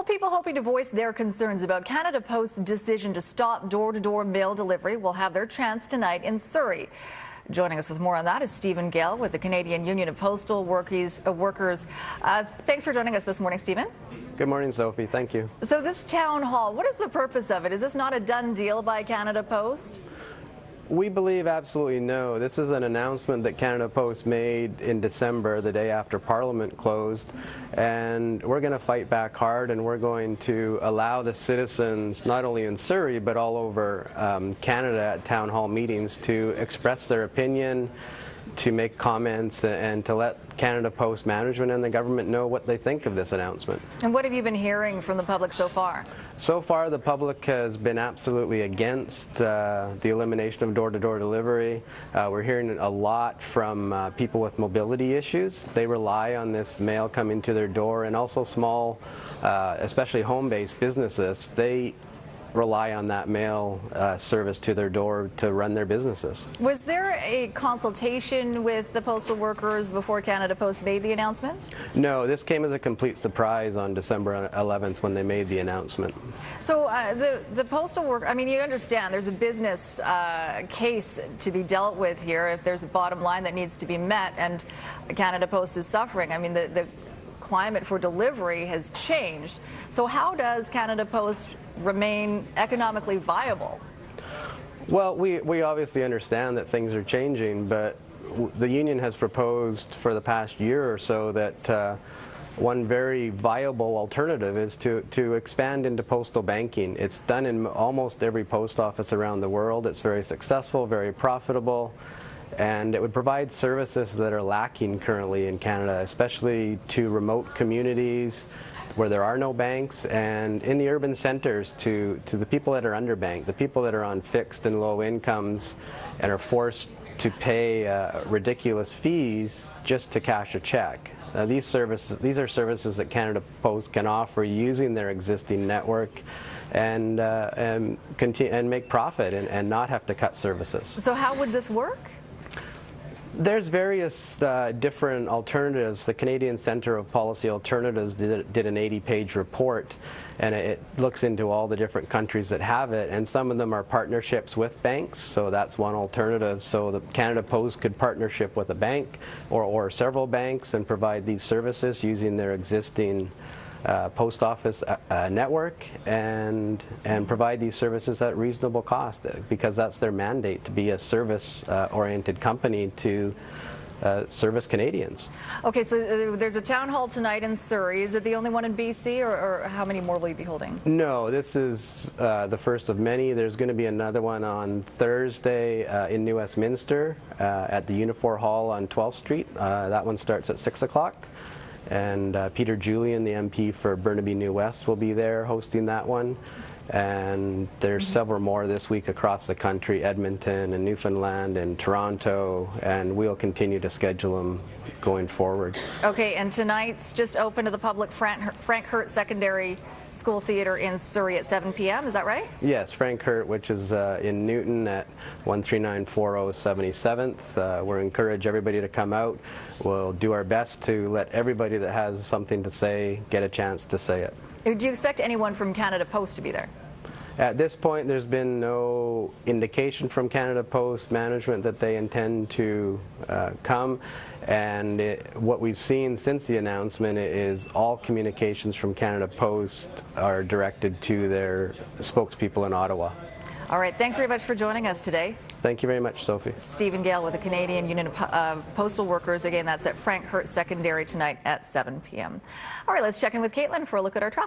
people hoping to voice their concerns about Canada Post's decision to stop door-to-door mail delivery will have their chance tonight in Surrey. Joining us with more on that is Stephen Gale with the Canadian Union of Postal Workers. Thanks for joining us this morning, Stephen. Good morning, Sophie. Thank you. So this town hall, what is the purpose of it? Is this not a done deal by Canada Post? We believe absolutely no. This is an announcement that Canada Post made in December, the day after Parliament closed, and we're going to fight back hard, and we're going to allow the citizens, not only in Surrey but all over Canada at town hall meetings, to express their opinion, to make comments, and to let Canada Post management and the government know what they think of this announcement. And what have you been hearing from the public so far? So far, the public has been absolutely against the elimination of door-to-door delivery. We're hearing a lot from people with mobility issues. They rely on this mail coming to their door, and also small, especially home-based businesses. They rely on that mail service to their door to run their businesses. Was there a consultation with the postal workers before Canada Post made the announcement? No, this came as a complete surprise on December 11th when they made the announcement. So the postal worker, I mean, you understand there's a business case to be dealt with here if there's a bottom line that needs to be met, and Canada Post is suffering. I mean, the climate for delivery has changed. So how does Canada Post remain economically viable? Well, we obviously understand that things are changing, but the union has proposed for the past year or so that one very viable alternative is to expand into postal banking. It's done in almost every post office around the world. It's very successful, very profitable, and it would provide services that are lacking currently in Canada, especially to remote communities where there are no banks, and in the urban centers to the people that are underbanked, the people that are on fixed and low incomes and are forced to pay ridiculous fees just to cash a check. These are services that Canada Post can offer using their existing network and make profit and not have to cut services. So how would this work? There's various different alternatives. The Canadian Centre of Policy Alternatives did an 80-page report, and it looks into all the different countries that have it, and some of them are partnerships with banks, so that's one alternative. So the Canada Post could partnership with a bank or several banks and provide these services using their existing post office network and provide these services at reasonable cost, because that's their mandate, to be a service-oriented company to service Canadians. Okay, so there's a town hall tonight in Surrey. Is it the only one in BC, or how many more will you be holding? No, this is the first of many. There's going to be another one on Thursday in New Westminster at the Unifor Hall on 12th Street. That one starts at 6 o'clock. And Peter Julian, the MP for Burnaby New West, will be there hosting that one. And there's several more this week across the country, Edmonton and Newfoundland and Toronto, and we'll continue to schedule them going forward. Okay, and tonight's just open to the public, Frank Hurt Secondary School Theatre in Surrey at 7 p.m., is that right? Yes, Frank Hurt, which is in Newton at 13940 77th. We'll encourage everybody to come out. We'll do our best to let everybody that has something to say get a chance to say it. Do you expect anyone from Canada Post to be there? At this point, there's been no indication from Canada Post management that they intend to come, and what we've seen since the announcement is all communications from Canada Post are directed to their spokespeople in Ottawa. All right, thanks very much for joining us today. Thank you very much, Sophie. Stephen Gale with the Canadian Union of Postal Workers. Again, that's at Frank Hurt Secondary tonight at 7 p.m. All right, let's check in with Caitlin for a look at our traffic.